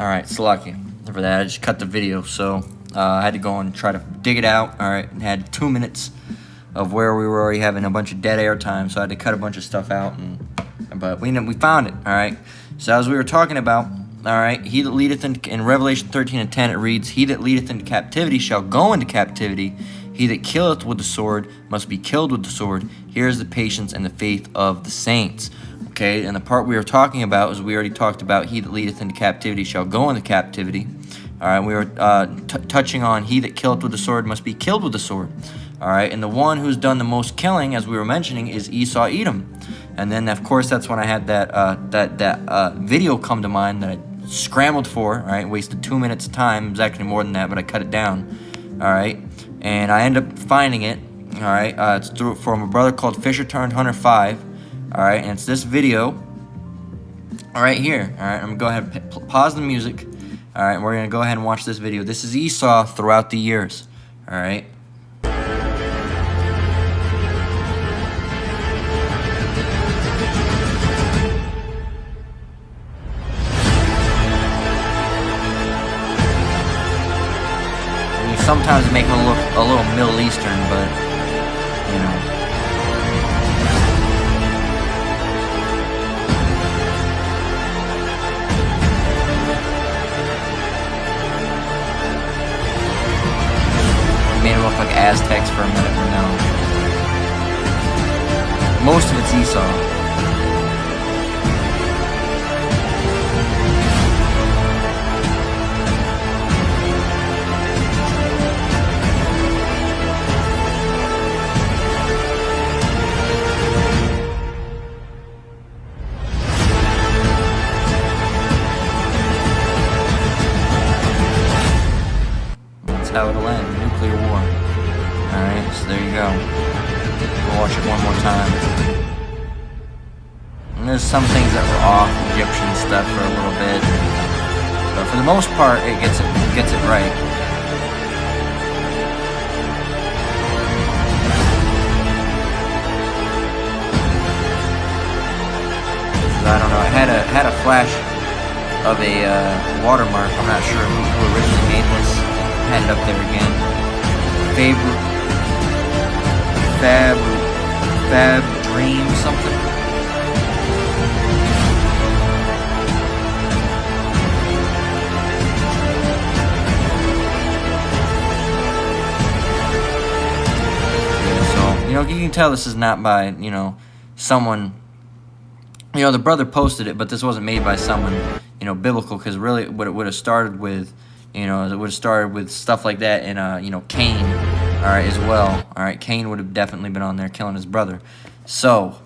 Alright, it's lucky for that. I just cut the video, so I had to go and try to dig it out. Alright, and had 2 minutes of where we were already having a bunch of dead air time, so I had to cut a bunch of stuff out, but we found it. Alright, so as we were talking about, alright, he that leadeth in Revelation 13:10 it reads, he that leadeth into captivity shall go into captivity. He that killeth with the sword must be killed with the sword. Here is the patience and the faith of the saints. Okay, and the part we were talking about is we already talked about he that leadeth into captivity shall go into captivity. Alright, we were touching on he that killeth with the sword must be killed with the sword. Alright, and the one who's done the most killing, as we were mentioning, is Esau Edom. And then, of course, that's when I had that video come to mind that I scrambled for. Alright, wasted 2 minutes of time. It was actually more than that, but I cut it down. Alright, and I ended up finding it. Alright, it's from a brother called Fisher Turned Hunter 5. Alright, and it's this video right here. Alright, I'm going to go ahead and pause the music. Alright, and we're going to go ahead and watch this video. This is Esau throughout the years. Alright. Sometimes make him look a little Middle Eastern, but, you know. Made him look like Aztecs for a minute, but no. Most of it's Esau. How it'll end, nuclear war. Alright, so there you go. We'll watch it one more time. And there's some things that were off, Egyptian stuff for a little bit. But for the most part, it gets it right. I don't know, I had a flash of a watermark. I'm not sure who originally made this. Had it up there again. Fab Dream something. Yeah, so, you know, you can tell this is not by, you know, someone, you know, the brother posted it, but this wasn't made by someone, you know, biblical, because really what it would have started with, you know, it would have started with stuff like that and, you know, Cain, all right, as well. All right, Cain would have definitely been on there killing his brother. So,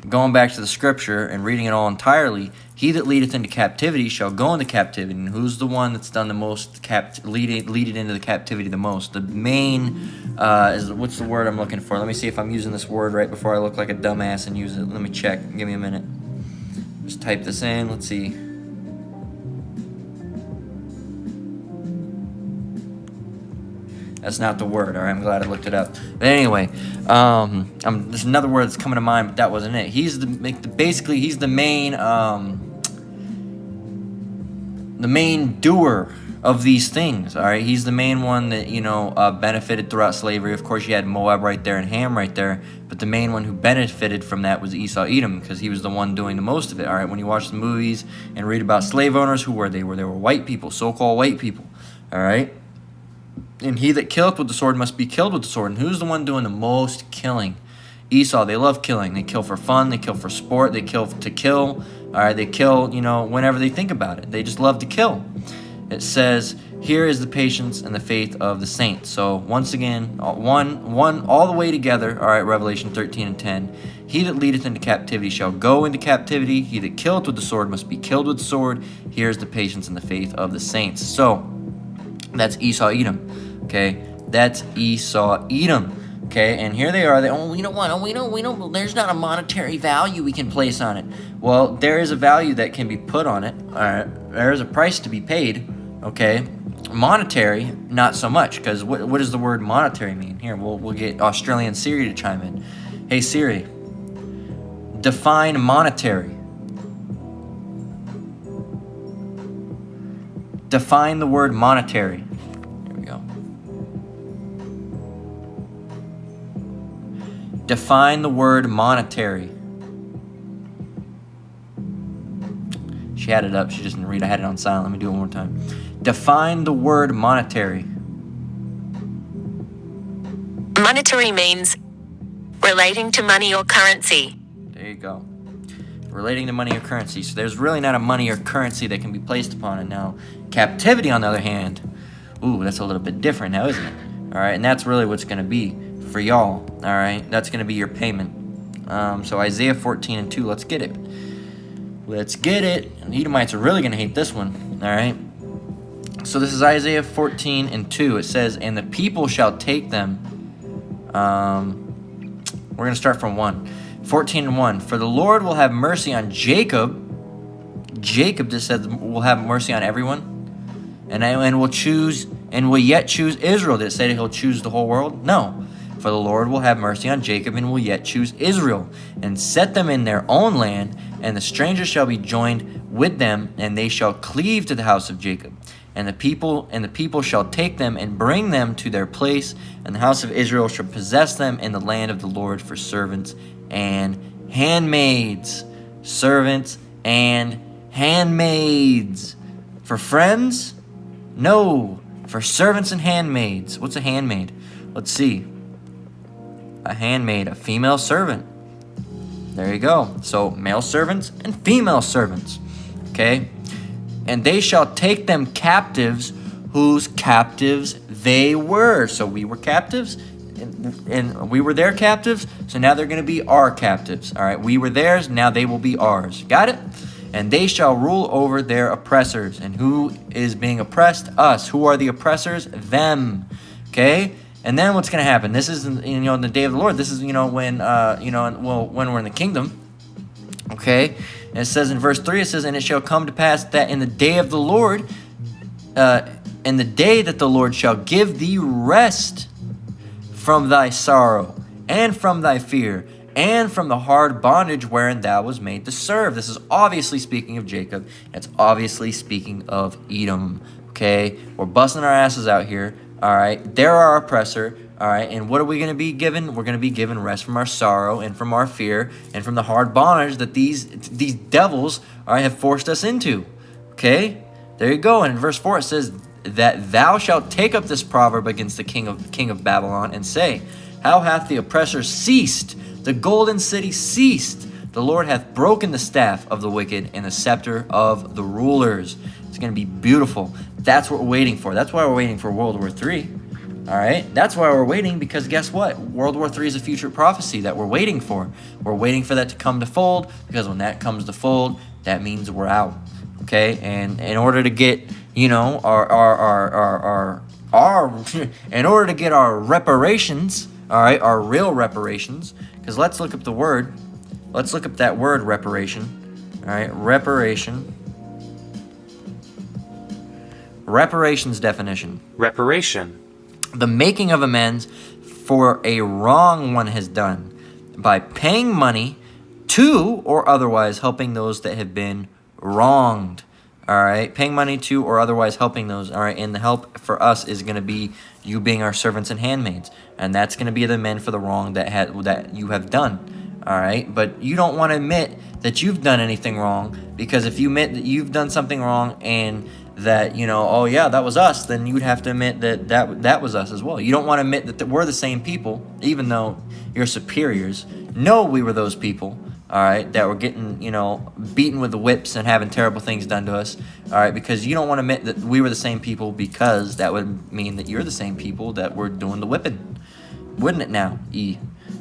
going back to the scripture and reading it all entirely, he that leadeth into captivity shall go into captivity. And who's the one that's done the most, lead it into the captivity the most? The main, what's the word I'm looking for? Let me see if I'm using this word right before I look like a dumbass and use it. Let me check. Give me a minute. Just type this in. Let's see. That's not the word, all right? I'm glad I looked it up. But anyway, there's another word that's coming to mind, but that wasn't it. He's basically he's the main doer of these things, all right? He's the main one that, you know, benefited throughout slavery. Of course, you had Moab right there and Ham right there, but the main one who benefited from that was Esau Edom, because he was the one doing the most of it, all right? When you watch the movies and read about slave owners, who were they? They were white people, so-called white people, all right? And he that killeth with the sword must be killed with the sword. And who's the one doing the most killing? Esau. They love killing. They kill for fun. They kill for sport. They kill to kill. All right, they kill, you know, whenever they think about it. They just love to kill. It says, here is the patience and the faith of the saints. So once again, one all the way together. All right, Revelation 13:10. He that leadeth into captivity shall go into captivity. He that killeth with the sword must be killed with the sword. Here is the patience and the faith of the saints. So that's Esau Edom. Okay, that's Esau Edom. Okay, and here they are. We don't want. We don't. There's not a monetary value we can place on it. Well, there is a value that can be put on it. All right, there is a price to be paid. Okay, monetary, not so much, because what does the word monetary mean? Here, we'll get Australian Siri to chime in. Hey Siri, define monetary. Define the word monetary. Here we go. Define the word monetary. She had it up. She just didn't read. I had it on silent. Let me do it one more time. Define the word monetary. Monetary means relating to money or currency. There you go. Relating to money or currency. So there's really not a money or currency that can be placed upon it. Now, captivity, on the other hand, ooh, that's a little bit different now, isn't it? All right, and that's really what's going to be for y'all. All right, that's going to be your payment. So Isaiah 14:2, let's get it. Let's get it. And the Edomites are really going to hate this one. All right. So this is Isaiah 14:2. It says, and the people shall take them. We're going to start from 1. 14:1. For the Lord will have mercy on Jacob. Jacob just said will have mercy on everyone. And will choose, and will yet choose Israel. Did it say that he'll choose the whole world? No. For the Lord will have mercy on Jacob and will yet choose Israel, and set them in their own land, and the strangers shall be joined with them, and they shall cleave to the house of Jacob. And the people shall take them and bring them to their place, and the house of Israel shall possess them in the land of the Lord for servants and handmaids. Servants and handmaids. For friends? No. For servants and handmaids. What's a handmaid? Let's see. A handmaid, a female servant. There you go. So male servants and female servants. Okay? And they shall take them captives, whose captives they were. So we were captives, and we were their captives. So now they're going to be our captives. All right? We were theirs, now they will be ours. Got it? And they shall rule over their oppressors. And who is being oppressed? Us. Who are the oppressors? Them. Okay? And then what's going to happen? This is, in the day of the Lord. This is, when we're in the kingdom. Okay? And it says in verse 3, it says, and it shall come to pass that in the day of the Lord, in the day that the Lord shall give thee rest from thy sorrow, and from thy fear, and from the hard bondage wherein thou was made to serve. This is obviously speaking of Jacob. It's obviously speaking of Edom. Okay? We're busting our asses out here. All right? They're our oppressor. All right? And what are we going to be given? We're going to be given rest from our sorrow and from our fear and from the hard bondage that these devils, all right, have forced us into. Okay? There you go. And in verse 4 it says that thou shalt take up this proverb against the king of Babylon and say, how hath the oppressor ceased? The golden city ceased. The Lord hath broken the staff of the wicked and the scepter of the rulers. It's going to be beautiful. That's what we're waiting for. That's why we're waiting for World War III. All right? That's why we're waiting, because guess what? World War III is a future prophecy that we're waiting for. We're waiting for that to come to fold, because when that comes to fold, that means we're out. Okay? And in order to get, our in order to get our reparations, all right, our real reparations, because let's look up the word. Let's look up that word reparation. All right? Reparation. Reparations definition. Reparation. The making of amends for a wrong one has done by paying money to or otherwise helping those that have been wronged. All right, paying money to or otherwise helping those. All right, and the help for us is going to be you being our servants and handmaids, and that's going to be the men for the wrong that you have done. All right, but you don't want to admit that you've done anything wrong, because if you admit that you've done something wrong and that, oh yeah, that was us, then you would have to admit that was us as well. You don't want to admit that we're the same people, even though you're superiors. No, we were those people, all right, that were getting, beaten with the whips and having terrible things done to us, all right, because you don't want to admit that we were the same people, because that would mean that you're the same people that were doing the whipping. Wouldn't it now,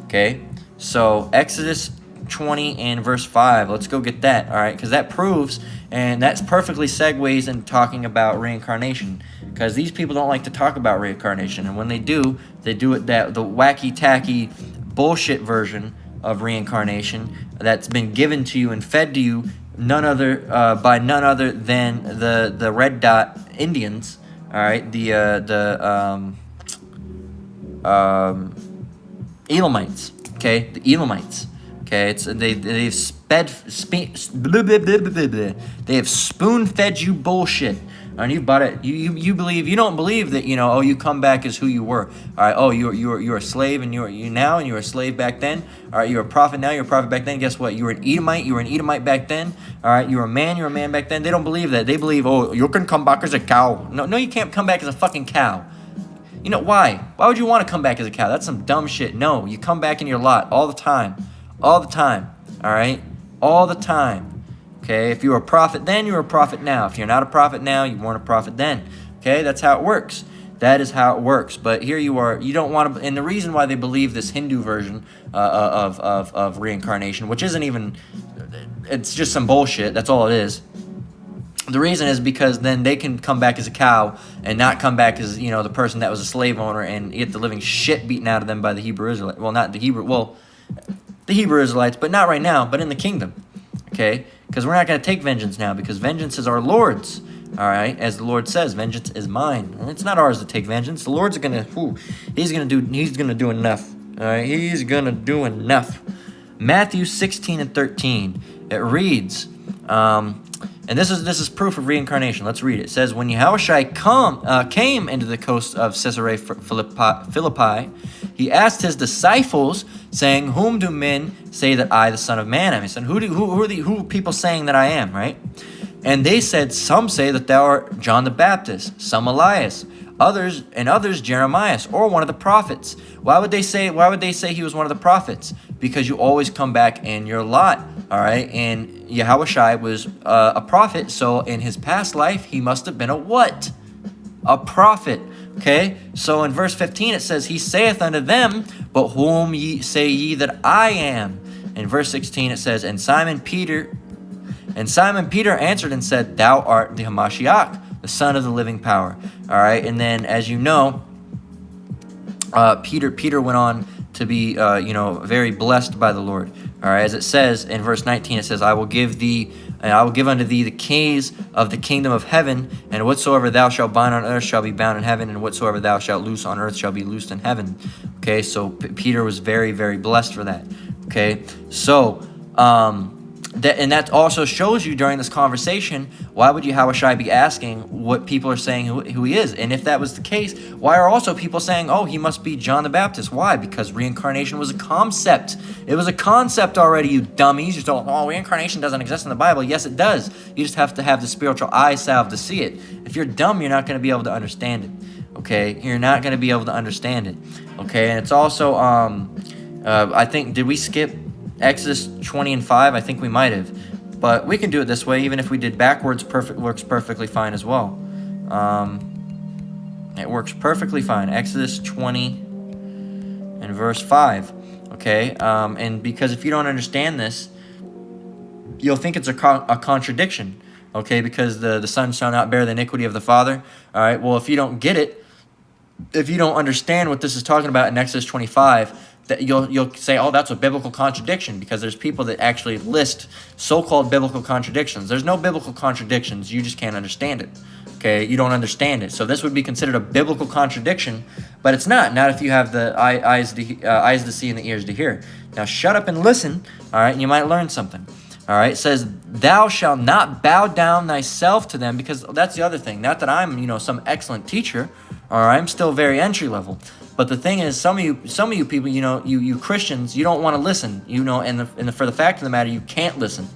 Okay, so Exodus 20 and verse 5. Let's go get that, all right, because that proves, and that's perfectly segues into talking about reincarnation, because these people don't like to talk about reincarnation, and when they do it the wacky tacky bullshit version of reincarnation that's been given to you and fed to you by none other than the Red Dot Indians, all right, the Elamites, okay, the Elamites. Okay, they have spoon-fed you bullshit. And you bought it. You believe, you don't believe that, you know, oh, you come back as who you were. All right. Oh, you're a slave, and you now, and you were a slave back then. All right. You're a prophet now. You're a prophet back then. Guess what? You were an Edomite. You were an Edomite back then. All right. You were a man. You're a man back then. They don't believe that. They believe, oh, you can come back as a cow. No, you can't come back as a fucking cow. You know why? Why would you want to come back as a cow? That's some dumb shit. No, you come back in your lot all the time. All the time. All right? All the time. Okay? If you were a prophet then, you're a prophet now. If you're not a prophet now, you weren't a prophet then. Okay? That's how it works. That is how it works. But here you are. You don't want to... And the reason why they believe this Hindu version of reincarnation, which isn't even... It's just some bullshit. That's all it is. The reason is because then they can come back as a cow and not come back as, you know, the person that was a slave owner and get the living shit beaten out of them by the Hebrew Israelites. Well, not the Hebrew... Well, the Hebrew Israelites, but not right now, but in the kingdom. Okay? Because we're not going to take vengeance now, because vengeance is our Lord's. All right? As the Lord says, vengeance is mine. And it's not ours to take vengeance. The Lord's going to... He's going to do enough. All right? He's going to do enough. Matthew 16 and 13. It reads... and this is proof of reincarnation. Let's read it. It says, when Yahushua came into the coast of Caesarea Philippi, he asked his disciples, saying, whom do men say that I, the Son of Man, am? He said, who are people saying that I am, right? And they said, some say that thou art John the Baptist, some Elias, others Jeremiah, or one of the prophets. Why would they say he was one of the prophets? Because you always come back in your lot. All right, and Yahushua was a prophet, so in his past life, he must have been a what? A prophet, okay? So in verse 15, it says, he saith unto them, but whom say ye that I am? In verse 16, it says, and Simon Peter answered and said, thou art the Hamashiach, the Son of the living power. All right, and then as you know, Peter went on to be, very blessed by the Lord. All right, as it says in verse 19, it says, I will give unto thee the keys of the kingdom of heaven, and whatsoever thou shalt bind on earth shall be bound in heaven, and whatsoever thou shalt loose on earth shall be loosed in heaven. Okay, so Peter was very, very blessed for that. Okay, so that also shows you during this conversation, why would Yahushua be asking what people are saying who he is? And if that was the case, why are also people saying, oh, he must be John the Baptist? Why? Because reincarnation was a concept. It was a concept already, you dummies. You're told, oh, reincarnation doesn't exist in the Bible. Yes, it does. You just have to have the spiritual eye salve to see it. If you're dumb, you're not going to be able to understand it. Okay? You're not going to be able to understand it. Okay? And it's also, I think, did we skip Exodus 20 and 5? I think we might have, but we can do it this way. Even if we did backwards, works perfectly fine as well. It works perfectly fine. Exodus 20 and verse 5. Okay, and because if you don't understand this, you'll think it's a contradiction. Okay, because the son shall not bear the iniquity of the father. All right, well, if you don't get it, if you don't understand what this is talking about in Exodus 25, that you'll say, oh, that's a biblical contradiction, because there's people that actually list so-called biblical contradictions. There's no biblical contradictions. You just can't understand it. Okay, you don't understand it. So this would be considered a biblical contradiction, but it's not. Not if you have the eyes to see and the ears to hear. Now shut up and listen, all right, and you might learn something. All right, it says, thou shalt not bow down thyself to them, because that's the other thing. Not that I'm, some excellent teacher, or I'm still very entry level. But the thing is, some of you people, you Christians, you don't want to listen, and for the fact of the matter, you can't listen,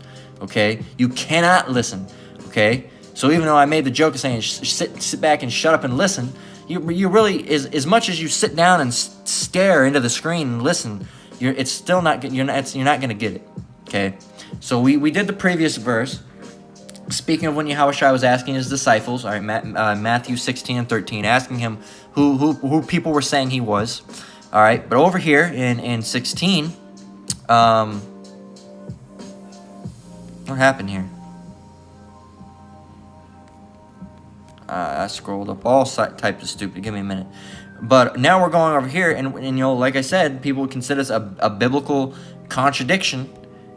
okay? You cannot listen, okay? So even though I made the joke of saying sit back and shut up and listen, you really, as much as you sit down and stare into the screen and listen, you're not going to get it, okay? So we did the previous verse. Speaking of when Yahushua was asking his disciples, all right, Matthew 16 and 13, asking him who people were saying he was. All right, but over here in 16, what happened here? I scrolled up all types of stupid. Give me a minute. But now we're going over here, and like I said, people would consider this a biblical contradiction,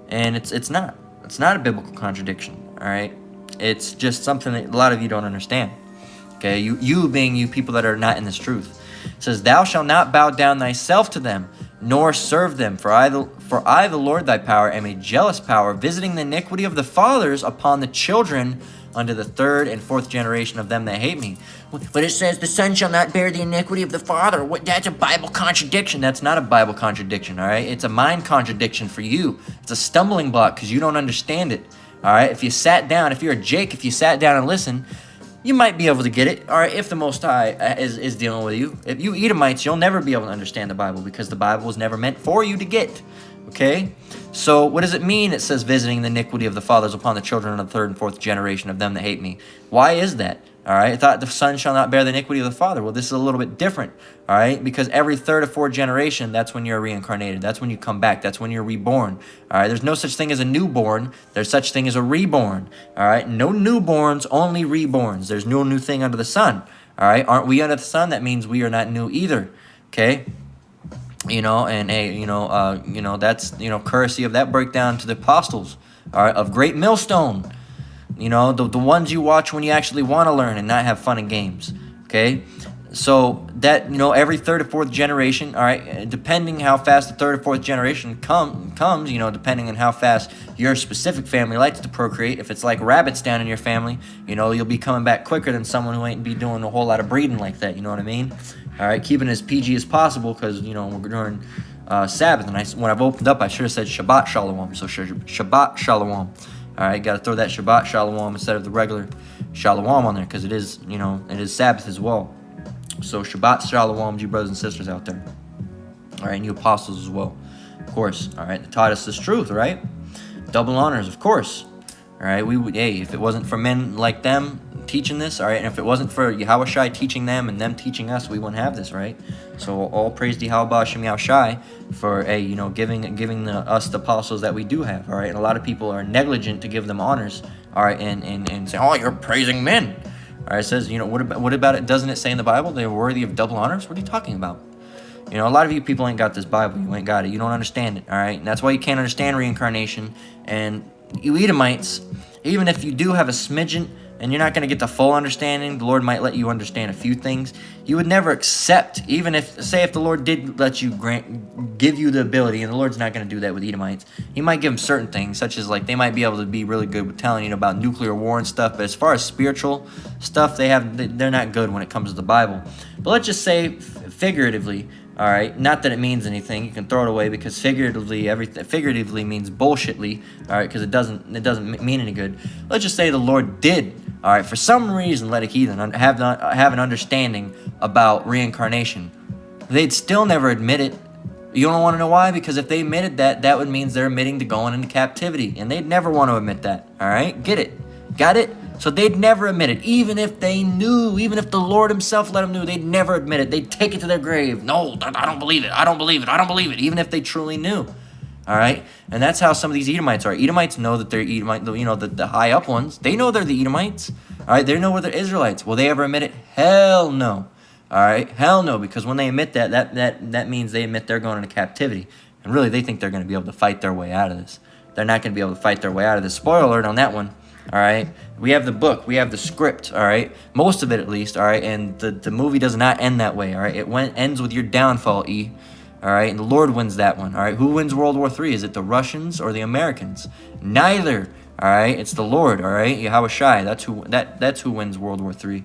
and it's not. It's not a biblical contradiction. All right. It's just something that a lot of you don't understand. Okay, you being you people that are not in this truth. It says, thou shalt not bow down thyself to them, nor serve them. For I, the Lord thy power, am a jealous power, visiting the iniquity of the fathers upon the children unto the third and fourth generation of them that hate me. But it says the son shall not bear the iniquity of the father. That's a Bible contradiction. That's not a Bible contradiction, all right? It's a mind contradiction for you. It's a stumbling block because you don't understand it, all right? If you sat down, if you're a Jake, if you sat down and listened, you might be able to get it, all right, if the Most High is dealing with you. If you Edomites, you'll never be able to understand the Bible because the Bible was never meant for you to get, okay? So what does it mean? It says visiting the iniquity of the fathers upon the children of the third and fourth generation of them that hate me. Why is that? All right, I thought the son shall not bear the iniquity of the father. Well, this is a little bit different, all right, because every third or fourth generation, that's when you're reincarnated. That's when you come back. That's when you're reborn, all right. There's no such thing as a newborn. There's such thing as a reborn, all right. No newborns, only reborns. There's no new thing under the sun, all right. Aren't we under the sun? That means we are not new either, okay. And hey, that's, courtesy of that breakdown to the apostles, all right, of Great Millstone. The ones you watch when you actually want to learn and not have fun and games, okay? So that, every third or fourth generation, all right, depending how fast the third or fourth generation comes, depending on how fast your specific family likes to procreate. If it's like rabbits down in your family, you'll be coming back quicker than someone who ain't be doing a whole lot of breeding like that, you know what I mean? All right, keeping it as PG as possible because, we're during Sabbath. And when I've opened up, I should have said Shabbat Shalom. So Shabbat Shalom. All right, got to throw that Shabbat Shalom instead of the regular Shalom on there because it is, it is Sabbath as well. So Shabbat Shalom to you brothers and sisters out there. All right, and you apostles as well, of course. All right, they taught us this truth, right? Double honors, of course. All right, if it wasn't for men like them teaching this, all right, and if it wasn't for Yahushai teaching them and them teaching us, we wouldn't have this, right? So all praise to Yahweh Shem Yahushai for giving us the apostles that we do have, all right. And a lot of people are negligent to give them honors, all right, and say, oh, you're praising men. All right, it says, what about it? Doesn't it say in the Bible they're worthy of double honors? What are you talking about? A lot of you people ain't got this Bible. You ain't got it. You don't understand it, all right? And that's why you can't understand reincarnation. And you Edomites, even if you do have a smidgen, and you're not going to get the full understanding, the Lord might let you understand a few things. You would never accept, even if the Lord did let you give you the ability, and the Lord's not going to do that with Edomites. He might give them certain things, such as like they might be able to be really good with telling you about nuclear war and stuff. But as far as spiritual stuff, they're not good when it comes to the Bible. But let's just say figuratively. All right, not that it means anything. You can throw it away because figuratively means bullshitly. All right, because it doesn't mean any good. Let's just say the Lord did, all right, for some reason let a heathen have an understanding about reincarnation. They'd still never admit it. You don't want to know why? Because if they admitted that, that would mean they're admitting to going into captivity, and they'd never want to admit that. All right, get it? Got it? So they'd never admit it, even if they knew, even if the Lord himself let them know, they'd never admit it. They'd take it to their grave. No, I don't believe it. I don't believe it. I don't believe it, even if they truly knew. All right? And that's how some of these Edomites are. Edomites know that they're Edomite, the high up ones. They know they're the Edomites. All right? They know they're Israelites. Will they ever admit it? Hell no. All right? Hell no, because when they admit that means they admit they're going into captivity. And really, they think they're going to be able to fight their way out of this. They're not going to be able to fight their way out of this. Spoiler alert on that one. All right, we have the book, we have the script, all right, most of it at least, all right, and the movie does not end that way, all right, ends with your downfall, E, all right, and the Lord wins that one, all right. Who wins World War III? Is it the Russians or the Americans? Neither, all right, it's the Lord, all right, Yahushai, that's who wins World War III,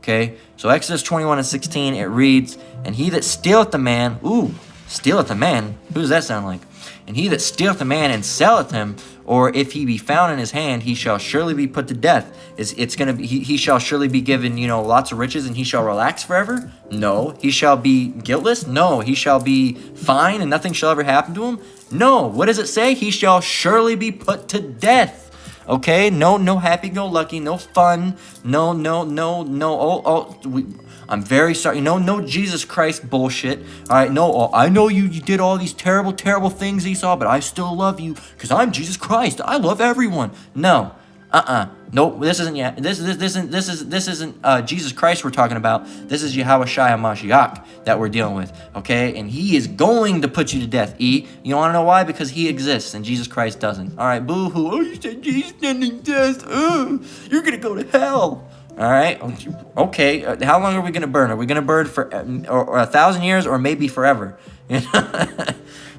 okay. So Exodus 21:16, it reads, and he that stealeth the man, stealeth a man, who does that sound like? And he that stealeth a man and selleth him, or if he be found in his hand, he shall surely be put to death. He shall surely be given, lots of riches, and he shall relax forever? No. He shall be guiltless? No. He shall be fine, and nothing shall ever happen to him? No. What does it say? He shall surely be put to death. Okay? No happy-go-lucky, no fun, no. I'm very sorry. No Jesus Christ bullshit. All right, no, I know you did all these terrible, terrible things, Esau, but I still love you because I'm Jesus Christ. I love everyone. No, no, this isn't. This isn't Jesus Christ we're talking about. This is Yahushua HaMashiach that we're dealing with. Okay, and he is going to put you to death. E, you want to know why? Because he exists and Jesus Christ doesn't. All right, boo hoo. Oh, you said Jesus didn't exist. You're gonna go to hell. All right. Okay. How long are we going to burn? Are we going to burn for or 1,000 years or maybe forever?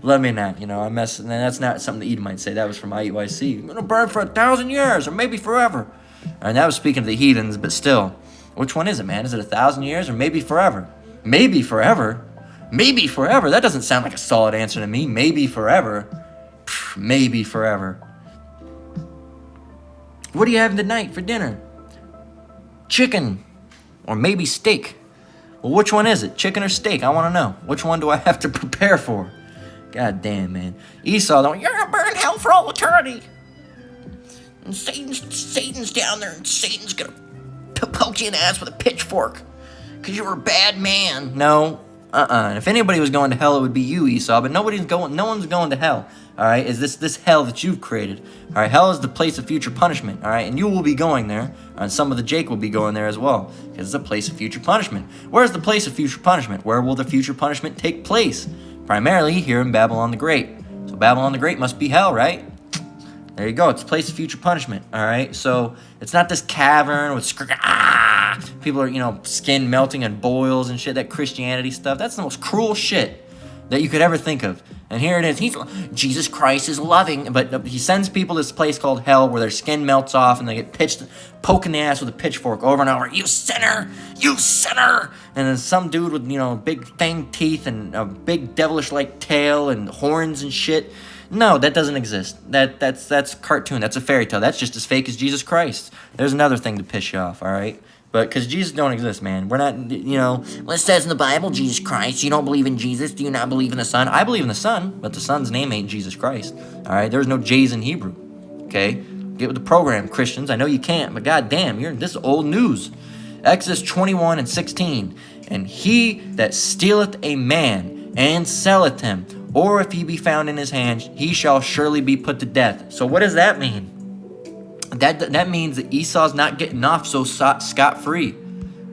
Let me not. I'm messing. That's not something the Edomites say. That was from IUIC. We're going to burn for 1,000 years or maybe forever. And that was speaking of the heathens, but still, which one is it, man? Is it 1,000 years or maybe forever? Maybe forever? Maybe forever? That doesn't sound like a solid answer to me. Maybe forever. Maybe forever. What are you having tonight for dinner? Chicken or maybe steak. Well, which one is it? Chicken or steak? I want to know. Which one do I have to prepare for? God damn, man. Esau, you're going to burn in hell for all eternity. And Satan's down there, and Satan's going to poke you in the ass with a pitchfork because you were a bad man. No. If anybody was going to hell, it would be you, Esau. But no one's going to hell. All right, is this hell that you've created? All right, hell is the place of future punishment. All right, and you will be going there, and some of the Jake will be going there as well, because it's a place of future punishment. Where's the place of future punishment? Where will the future punishment take place? Primarily here in Babylon the Great. So Babylon the Great must be hell, right? There you go. It's a place of future punishment. All right, so it's not this cavern with people are skin melting and boils and shit. That Christianity stuff. That's the most cruel shit that you could ever think of. And here it is. Jesus Christ is loving, but he sends people to this place called hell where their skin melts off and they get poked in the ass with a pitchfork over and over. You sinner! You sinner! And then some dude with, big fang teeth and a big devilish-like tail and horns and shit. No, that doesn't exist. That's cartoon. That's a fairy tale. That's just as fake as Jesus Christ. There's another thing to piss you off, all right? But because Jesus don't exist, man. We're not, well, it says in the Bible, Jesus Christ. You don't believe in Jesus. Do you not believe in the Son? I believe in the Son, but the Son's name ain't Jesus Christ. All right? There's no J's in Hebrew. Okay? Get with the program, Christians. I know you can't, but goddamn, this is old news. Exodus 21:16. And he that stealeth a man and selleth him, or if he be found in his hand, he shall surely be put to death. So what does that mean? That means that Esau's not getting off so scot-free,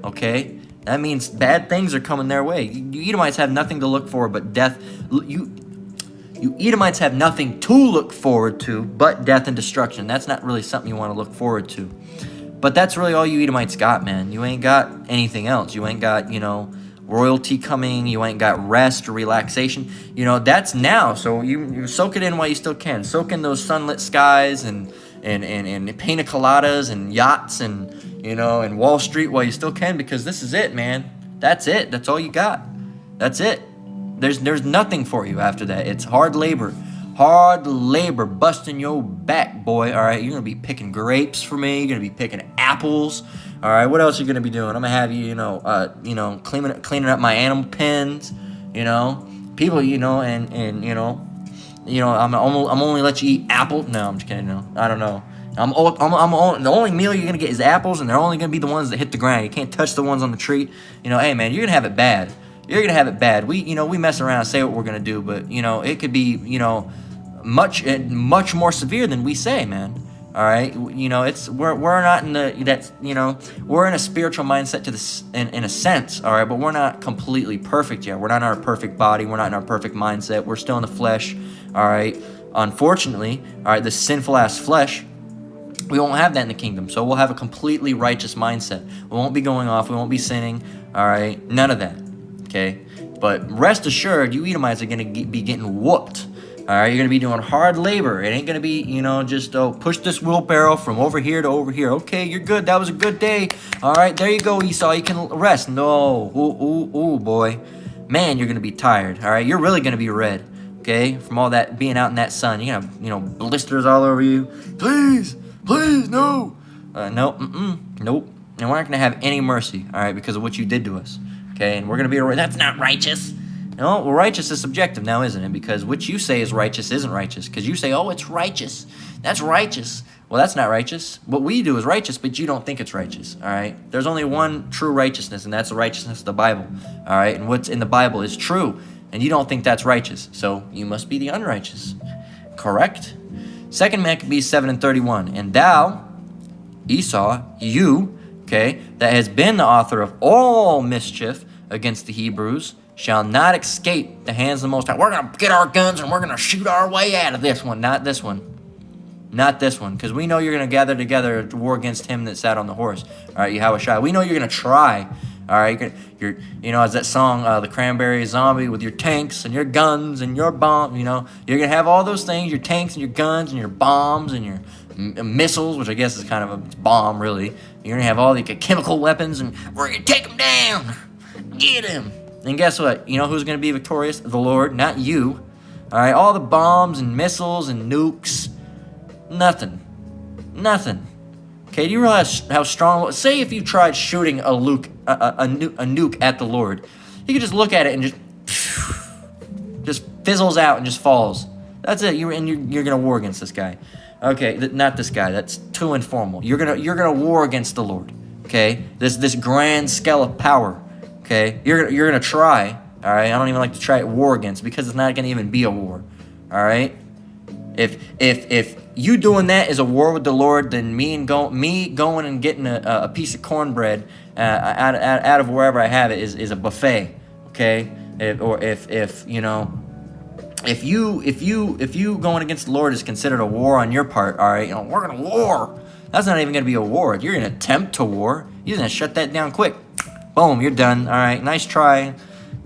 okay? That means bad things are coming their way. You Edomites have nothing to look for but death. You Edomites have nothing to look forward to but death and destruction. That's not really something you want to look forward to. But that's really all you Edomites got, man. You ain't got anything else. You ain't got, royalty coming. You ain't got rest or relaxation. That's now. So you soak it in while you still can. Soak in those sunlit skies and pina coladas and yachts and and Wall Street while you still can, because this is it, man. That's it. That's all you got. That's it. There's nothing for you after that. It's hard labor, busting your back, boy. All right, you're gonna be picking grapes for me. You're gonna be picking apples. All right, what else are you gonna be doing? I'm gonna have you, cleaning up my animal pens. People, I'm only let you eat apples. No, I'm just kidding. No, I don't know. The only meal you're gonna get is apples, and they're only gonna be the ones that hit the ground. You can't touch the ones on the tree. Hey man, you're gonna have it bad. You're gonna have it bad. We mess around and say what we're gonna do, but it could be much more severe than we say, man. All right, we're not in we're in a spiritual mindset to this in a sense. All right, but we're not completely perfect yet. We're not in our perfect body. We're not in our perfect mindset. We're still in the flesh. All right, unfortunately, all right, the sinful ass flesh. We won't have that in the kingdom. So we'll have a completely righteous mindset. We won't be going off. We won't be sinning. All right, none of that. Okay, but rest assured, you Edomites are going to be getting whooped. All right, you're going to be doing hard labor. It ain't going to be, just push this wheelbarrow from over here to over here. Okay, you're good. That was a good day. All right, there you go, Esau. You can rest. No, ooh, boy. Man, you're going to be tired. All right, you're really going to be red. Okay, from all that being out in that sun. You're going to have, blisters all over you. Please, no. Nope. And we're not going to have any mercy, all right, because of what you did to us. Okay, and we're going to be, that's not righteous. No, well, righteous is subjective now, isn't it? Because what you say is righteous isn't righteous. Because you say, oh, it's righteous. That's righteous. Well, that's not righteous. What we do is righteous, but you don't think it's righteous, all right? There's only one true righteousness, and that's the righteousness of the Bible, all right? And what's in the Bible is true, and you don't think that's righteous. So you must be the unrighteous. Correct? 2 Maccabees 7:31. And thou, Esau, you, okay, that has been the author of all mischief against the Hebrews, shall not escape the hands of the Most High. We're going to get our guns and we're going to shoot our way out of this one. Not this one. Not this one. Because we know you're going to gather together to war against him that sat on the horse. All right, Yahushua. We know you're going to try. All right, you're as that song, The Cranberry Zombie, with your tanks and your guns and your bomb. You're going to have all those things, your tanks and your guns and your bombs and your missiles, which I guess is kind of a bomb, really. You're going to have all the chemical weapons, and we're going to take them down. Get him. And guess what? You know who's going to be victorious? The Lord, not you. All right, all the bombs and missiles and nukes, nothing. Okay, do you realize how strong? Say if you tried shooting a nuke at the Lord, you could just look at it and just fizzles out and just falls. That's it. You're gonna war against this guy. Okay, not this guy. That's too informal. You're gonna war against the Lord. Okay, this grand scale of power. Okay, you're gonna try. All right, I don't even like to try war against, because it's not gonna even be a war. All right, if you doing that is a war with the Lord, then me going and getting a piece of cornbread out of wherever I have it is a buffet. Okay, if you going against the Lord is considered a war on your part, all right, we're gonna war. That's not even gonna be a war. If you're gonna attempt to war, you're gonna shut that down quick. Boom, you're done. All right, nice try.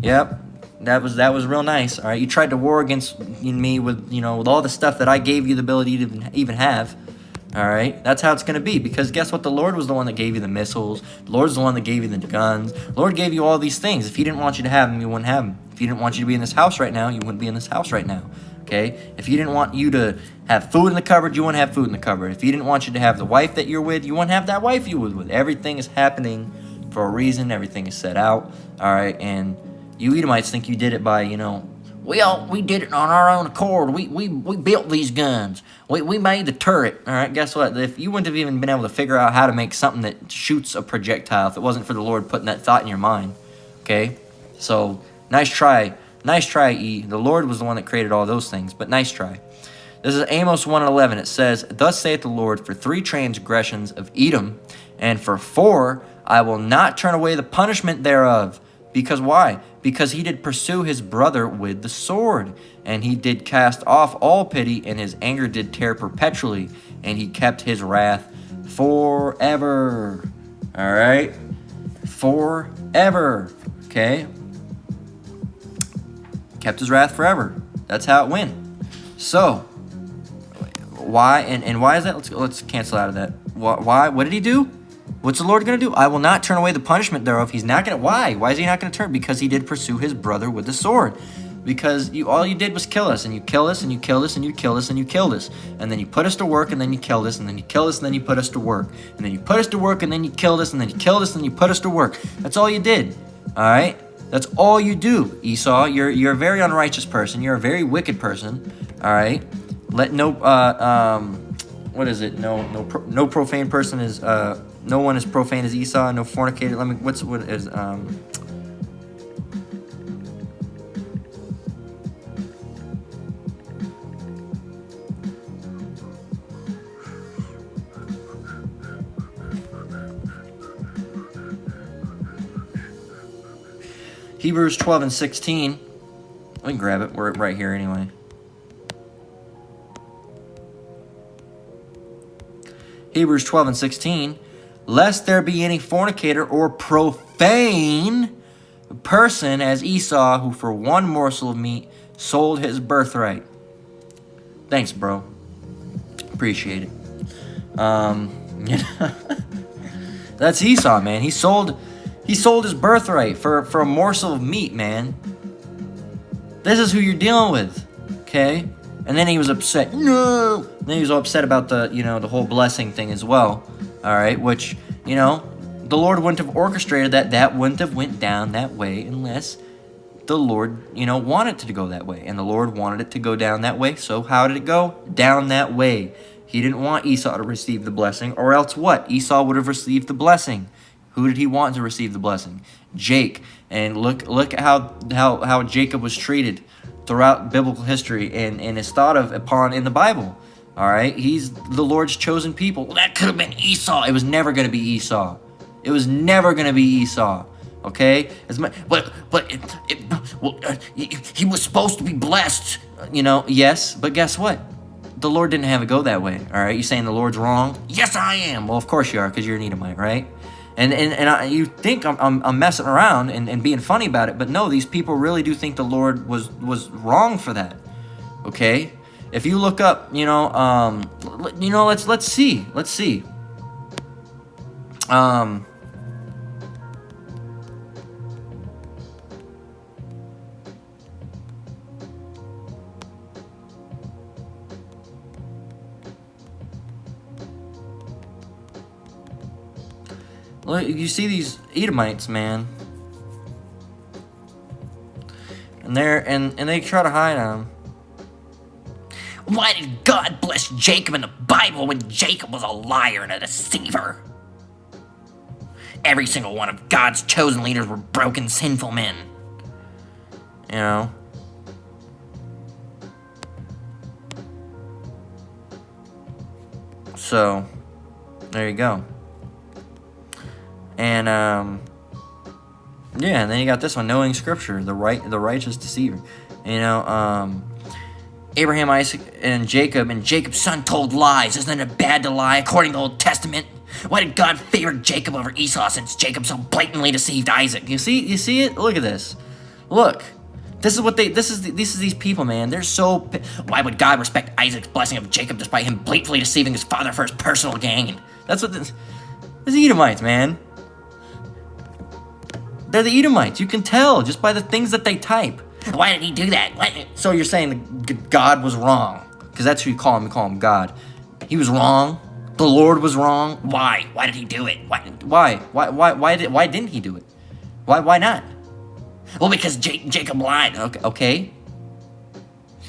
Yep, that was real nice. All right, you tried to war against me with all the stuff that I gave you the ability to even have. All right, that's how it's gonna be, because guess what? The Lord was the one that gave you the missiles. The Lord's the one that gave you the guns. The Lord gave you all these things. If He didn't want you to have them, you wouldn't have them. If He didn't want you to be in this house right now, you wouldn't be in this house right now. Okay? If He didn't want you to have food in the cupboard, you wouldn't have food in the cupboard. If He didn't want you to have the wife that you're with, you wouldn't have that wife you were with. Everything is happening for a reason. Everything is set out. All right, and you Edomites think you did it by, we did it on our own accord. We built these guns. We made the turret. All right, guess what? If you wouldn't have even been able to figure out how to make something that shoots a projectile if it wasn't for the Lord putting that thought in your mind. Okay? So, nice try. Nice try, E. The Lord was the one that created all those things, but nice try. This is Amos 1:11. It says, "Thus saith the Lord, for 3 transgressions of Edom, and for 4 I will not turn away the punishment thereof." Because why? Because he did pursue his brother with the sword, and he did cast off all pity, and his anger did tear perpetually, and he kept his wrath forever. All right? Forever. Okay? Kept his wrath forever. That's how it went. So, why, and why is that? Let's cancel out of that. Why? What did he do? What's the Lord going to do? I will not turn away the punishment thereof. He's not going to. Why? Why is he not going to turn? Because he did pursue his brother with the sword. Because all you did was kill us, and you kill us, and you kill us, and you kill us, and you killed us. And then you put us to work, and then you killed us, and then you killed us, and then you put us to work. And then you put us to work, and then you killed us, and then you killed us, and then you put us to work. That's all you did. All right? That's all you do, Esau. You're a very unrighteous person. You're a very wicked person. All right? Let no what is it? No profane person is no one is profane as Esau. No fornicator. What is Hebrews 12:16. We can grab it. We're right here anyway. Hebrews 12:16. Lest there be any fornicator or profane person as Esau, who for one morsel of meat sold his birthright. Thanks, bro. Appreciate it. That's Esau, man. He sold his birthright for a morsel of meat, man. This is who you're dealing with, okay? And then he was upset. No. And then he was upset about the whole blessing thing as well. All right, which the Lord wouldn't have orchestrated that. That wouldn't have went down that way unless the Lord wanted it to go that way, and the Lord wanted it to go down that way. So how did it go? Down that way. He didn't want Esau to receive the blessing, or else what? Esau would have received the blessing. Who did he want to receive the blessing? Jake. And look at how Jacob was treated throughout biblical history and is thought of upon in the Bible. All right, he's the Lord's chosen people. Well, that could have been Esau. It was never going to be Esau. It was never going to be Esau. Okay, he was supposed to be blessed. Yes, but guess what? The Lord didn't have it go that way. All right, you saying the Lord's wrong? Yes, I am. Well, of course you are, because you're an Edomite, right? And you think I'm messing around and being funny about it, but no, these people really do think the Lord was wrong for that. Okay, If you look up, let's see. Look, you see these Edomites, man, and they try to hide them. Why did God bless Jacob in the Bible when Jacob was a liar and a deceiver? Every single one of God's chosen leaders were broken, sinful men. You know. So, there you go. And yeah, and then you got this one, knowing Scripture, the righteous deceiver. Abraham, Isaac, and Jacob's son told lies. Isn't it bad to lie according to the Old Testament? Why did God favor Jacob over Esau since Jacob so blatantly deceived Isaac? You see it? Look at this. Look. This is these people, man. They're so. Why would God respect Isaac's blessing of Jacob despite him blatantly deceiving his father for his personal gain? That's what this Edomites, man. They're the Edomites. You can tell just by the things that they type. Why did he do that? So you're saying that God was wrong? Because that's who you call him. You call him God. He was wrong. The Lord was wrong. Why? Why did he do it? Why didn't he do it? Why not? Well, because Jacob lied. Okay.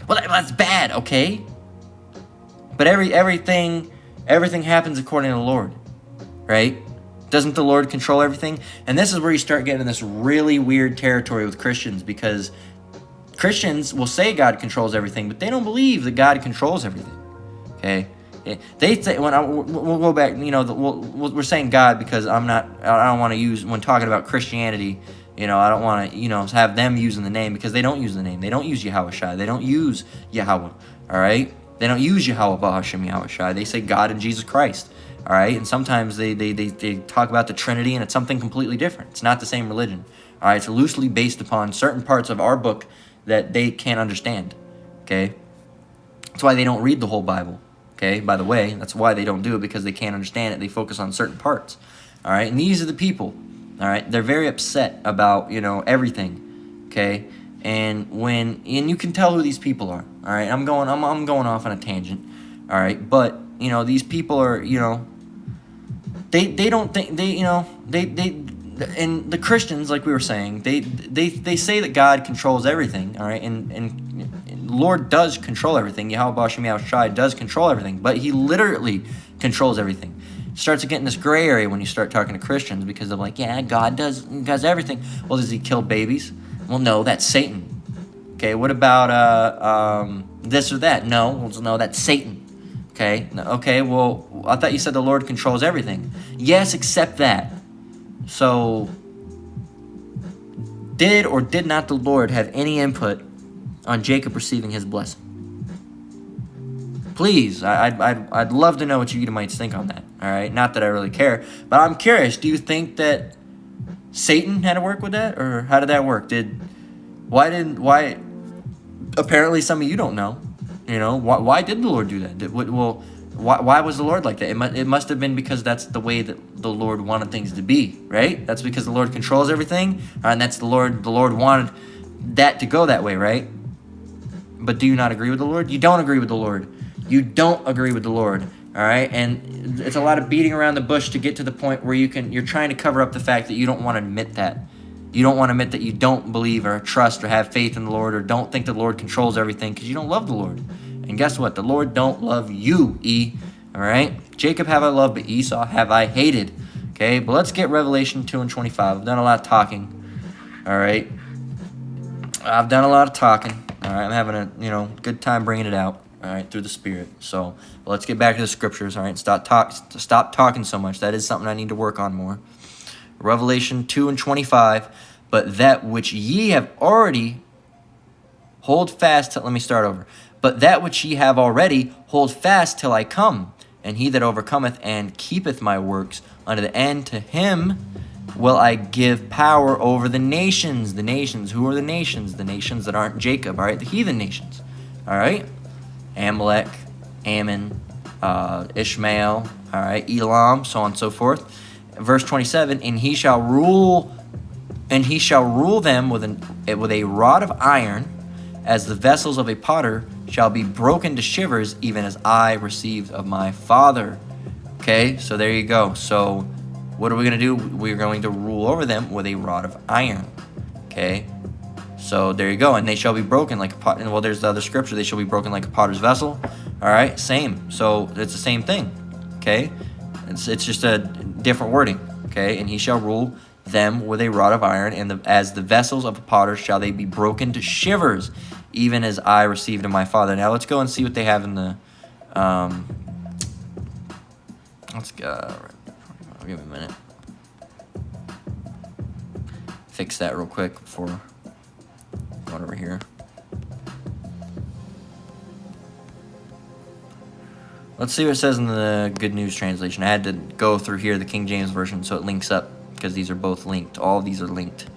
Well, that's bad. Okay. But everything happens according to the Lord, right? Doesn't the Lord control everything? And this is where you start getting this really weird territory with Christians, because Christians will say God controls everything, but they don't believe that God controls everything. Okay, they say we'll go back. We're saying God because I don't want to use, when talking about Christianity. I don't want to have them using the name, because they don't use the name. They don't use Yahweh Shai. They don't use Yahweh. All right, they don't use Yahweh Bahashem Yahweh Shai. They say God and Jesus Christ. All right, and sometimes they talk about the Trinity, and it's something completely different. It's not the same religion. All right, it's loosely based upon certain parts of our book that they can't understand. Okay, that's why they don't read the whole Bible. Okay, by the way, that's why they don't do it, because they can't understand it. They focus on certain parts. All right, and these are the people. All right, they're very upset about everything. Okay, and you can tell who these people are. All right, I'm going off on a tangent. All right, but these people are they don't think they and the Christians, like we were saying, they say that God controls everything. All right, and Lord does control everything. Yahweh Bashem Yahweh Shai does control everything, but he literally controls everything. It starts to get in this gray area when you start talking to Christians, because they're like, yeah, God does everything. Well, does he kill babies? Well, no, that's Satan. Okay, what about this or that? No, that's Satan. Okay, well, I thought you said the Lord controls everything. Yes, except that. So, did or did not the Lord have any input on Jacob receiving his blessing? Please, I'd love to know what you Edomites think on that. All right, not that I really care, but I'm curious. Do you think that Satan had to work with that, or how did that work? Why? Apparently, some of you don't know. Why did the Lord do that? Why was the Lord like that? It must have been because that's the way that the Lord wanted things to be, right? That's because the Lord controls everything, and that's the Lord wanted that to go that way, right? But do you not agree with the Lord? You don't agree with the Lord. You don't agree with the Lord, all right? And it's a lot of beating around the bush to get to the point where you're trying to cover up the fact that you don't want to admit that. You don't want to admit that you don't believe or trust or have faith in the Lord, or don't think the Lord controls everything, because you don't love the Lord. And guess what? The Lord don't love you, all right? Jacob have I loved, but Esau have I hated. Okay, but let's get Revelation 2 and 25. I've done a lot of talking, all right? I've done a lot of talking, all right? I'm having a good time bringing it out, all right, through the Spirit. So let's get back to the Scriptures, all right? Stop talking so much. That is something I need to work on more. Revelation 2 and 25, but that which ye have already hold fast till, let me start over. But that which ye have already hold fast till I come, and he that overcometh and keepeth my works unto the end, to him will I give power over the nations. The nations, who are the nations? The nations that aren't Jacob, all right? The heathen nations, all right? Amalek, Ammon, Ishmael, all right, Elam, so on and so forth. Verse 27, and he shall rule them with a rod of iron, as the vessels of a potter shall be broken to shivers, even as I received of my Father. Okay, so there you go. So what are we going to do? We're going to rule over them with a rod of iron. Okay, so there you go. And they shall be broken like a pot. And well, there's the other scripture. They shall be broken like a potter's vessel. All right, same. So it's the same thing. Okay, it's just a different wording. Okay, and he shall rule them with a rod of iron, and as the vessels of a potter shall they be broken to shivers, even as I received of my Father. Now let's go and see what they have in the. Let's go. Give me a minute. Fix that real quick before going over here. Let's see what it says in the Good News Translation. I had to go through here, the King James Version, so it links up, because these are both linked. All of these are linked.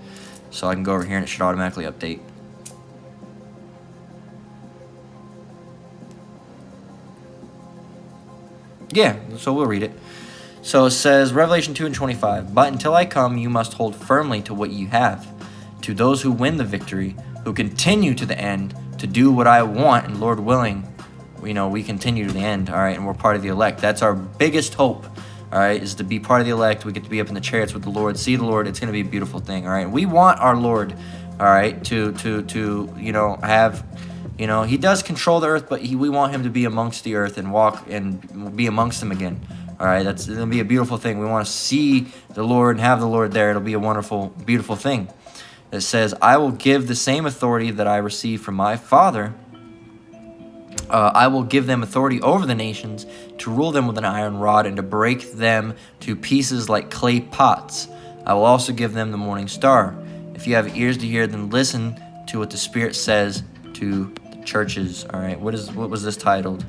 So I can go over here and it should automatically update. Yeah, so we'll read it. So it says, Revelation 2:25, but until I come, you must hold firmly to what you have. To those who win the victory, who continue to the end, to do what I want, and Lord willing, we continue to the end, all right, and we're part of the elect. That's our biggest hope, all right, is to be part of the elect. We get to be up in the chariots with the Lord, see the Lord. It's going to be a beautiful thing, all right. We want our Lord, all right, to have, he does control the earth, but we want him to be amongst the earth and walk and be amongst them again, all right. That's going to be a beautiful thing. We want to see the Lord and have the Lord there. It'll be a wonderful, beautiful thing. It says, I will give the same authority that I received from my Father. I will give them authority over the nations, to rule them with an iron rod, and to break them to pieces like clay pots. I will also give them the morning star. If you have ears to hear, then listen to what the Spirit says to the churches. All right, what was this titled?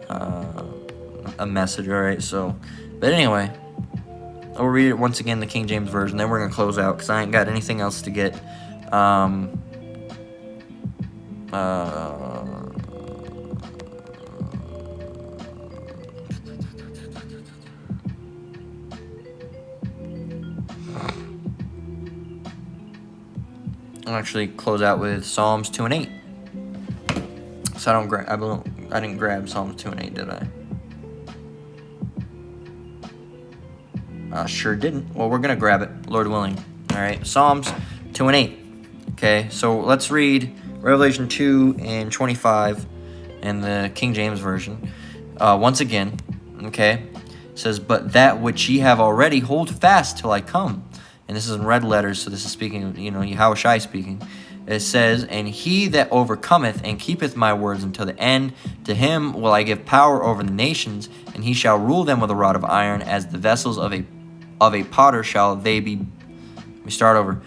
A message. All right, so, but anyway, I'll read it once again, the King James Version. Then we're gonna close out because I ain't got anything else to get. I'll actually close out with Psalms 2 and 8. So I didn't grab Psalms 2 and 8, did I? I sure didn't. Well, we're gonna grab it, Lord willing. All right, Psalms 2 and 8. Okay, so let's read Revelation 2:25 in the King James Version. Once again, okay, it says, but that which ye have already hold fast till I come. And this is in red letters, so this is speaking, Yahushua speaking. It says, and he that overcometh and keepeth my words until the end, to him will I give power over the nations, and he shall rule them with a rod of iron, as the vessels of a potter shall they be. Let me start over.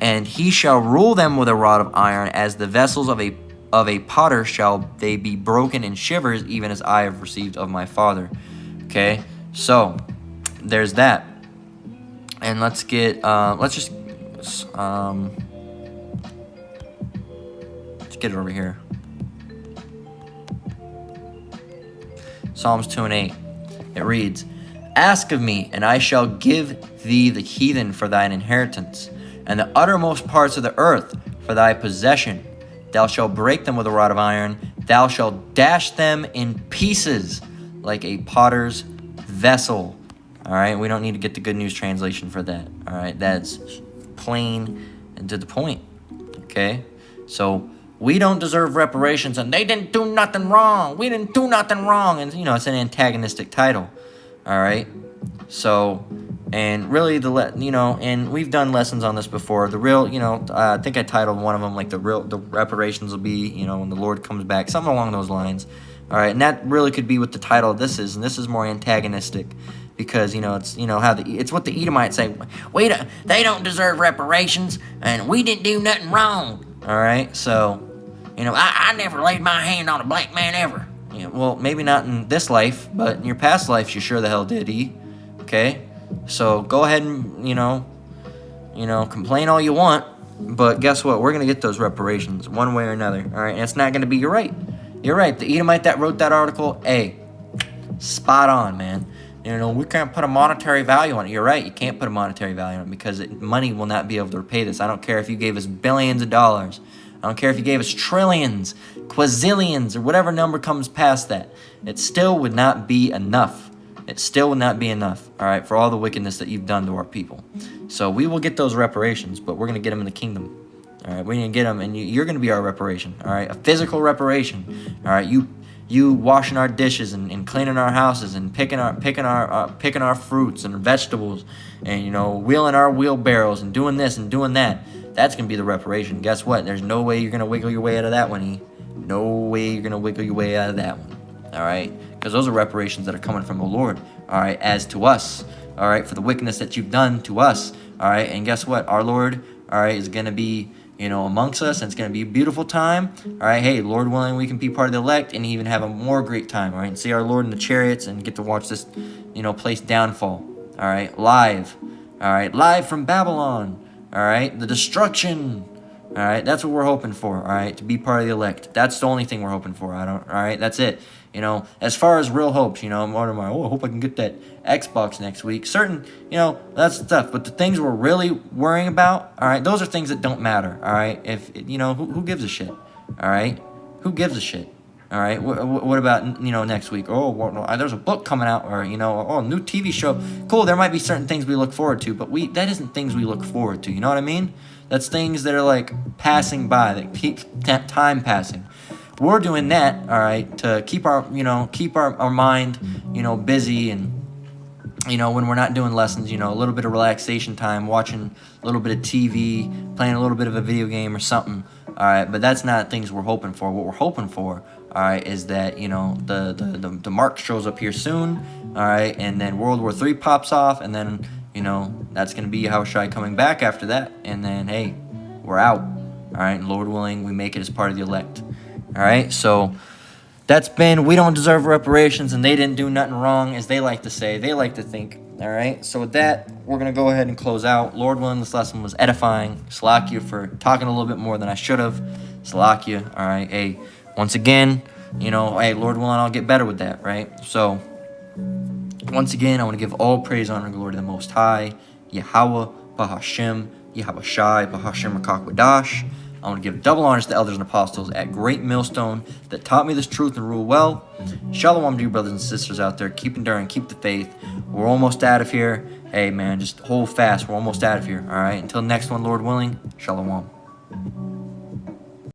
And he shall rule them with a rod of iron, as the vessels of a potter shall they be broken in shivers, even as I have received of my Father. Okay, so there's that. And let's get let's get it over here. Psalms 2 and 8. It reads, ask of me, and I shall give thee the heathen for thine inheritance, and the uttermost parts of the earth for thy possession. Thou shalt break them with a rod of iron. Thou shalt dash them in pieces like a potter's vessel. All right, we don't need to get the Good News Translation for that. All right, that's plain and to the point. Okay, so we don't deserve reparations, and they didn't do nothing wrong. We didn't do nothing wrong, and it's an antagonistic title. All right, so and really and we've done lessons on this before. The real, I think I titled one of them like the reparations will be, when the Lord comes back, something along those lines. All right, and that really could be what the title of this is, and this is more antagonistic. Because it's it's what the Edomites say. They don't deserve reparations, and we didn't do nothing wrong. All right, so I never laid my hand on a black man ever. Well, maybe not in this life, but in your past lives, you sure the hell did. Okay, so go ahead and complain all you want, but guess what? We're gonna get those reparations one way or another. All right, and it's not gonna be your right. You're right. The Edomite that wrote that article, hey, spot on, man. You know, we can't put a monetary value on it. You're right. You can't put a monetary value on it because money will not be able to repay this. I don't care if you gave us billions of dollars. I don't care if you gave us trillions, quazillions, or whatever number comes past that. It still would not be enough. It still would not be enough, all right, for all the wickedness that you've done to our people. So we will get those reparations, but we're going to get them in the kingdom. All right, we're going to get them, and you're going to be our reparation, all right, a physical reparation. All right, you washing our dishes and cleaning our houses and picking our fruits and vegetables and, you know, wheeling our wheelbarrows and doing this and doing that. That's going to be the reparation. Guess what? There's no way you're going to wiggle your way out of that one, E. No way you're going to wiggle your way out of that one. All right? Because those are reparations that are coming from the Lord, all right, as to us, all right, for the wickedness that you've done to us, all right? And guess what? Our Lord, all right, is going to be, you know, amongst us, and it's going to be a beautiful time, all right? Hey, Lord willing, we can be part of the elect and even have a more great time, all right? And see our Lord in the chariots and get to watch this, you know, place downfall, all right? Live, all right? Live from Babylon, all right? The destruction. All right, that's what we're hoping for, all right, to be part of the elect. That's the only thing we're hoping for, all right, that's it. You know, as far as real hopes, you know, I hope I can get that Xbox next week. Certain, you know, that's stuff. But the things we're really worrying about, all right, those are things that don't matter, all right? If, you know, who gives a shit, all right? Who gives a shit, all right? What about, you know, next week? There's a book coming out, or, you know, a new TV show. Cool, there might be certain things we look forward to, but that isn't things we look forward to, you know what I mean? That's things that are like passing by, that keep time passing. We're doing that, all right, to keep our mind, you know, busy, and, you know, when we're not doing lessons, you know, a little bit of relaxation time, watching a little bit of TV, playing a little bit of a video game or something, all right. But that's not things we're hoping for. What we're hoping for, all right, is that, you know, the mark shows up here soon, all right, and then World War III pops off, and then, you know, that's going to be Yahushua coming back after that. And then, hey, we're out. All right. And Lord willing, we make it as part of the elect. All right. So that's been, we don't deserve reparations and they didn't do nothing wrong, as they like to say. They like to think. All right. So with that, we're going to go ahead and close out. Lord willing, this lesson was edifying. Salakia for talking a little bit more than I should have. Salakia. All right. Hey, once again, you know, hey, Lord willing, I'll get better with that. Right. So once again, I want to give all praise, honor, and glory to the Most High, Yahweh, Bahashem, Yahweh Shai, Bahashem, Rakakwadash. I want to give double honors to the elders and apostles at Great Millstone that taught me this truth and rule well. Shalom to you brothers and sisters out there. Keep enduring, keep the faith. We're almost out of here. Hey, man, just hold fast. We're almost out of here, all right? Until next one, Lord willing, shalom.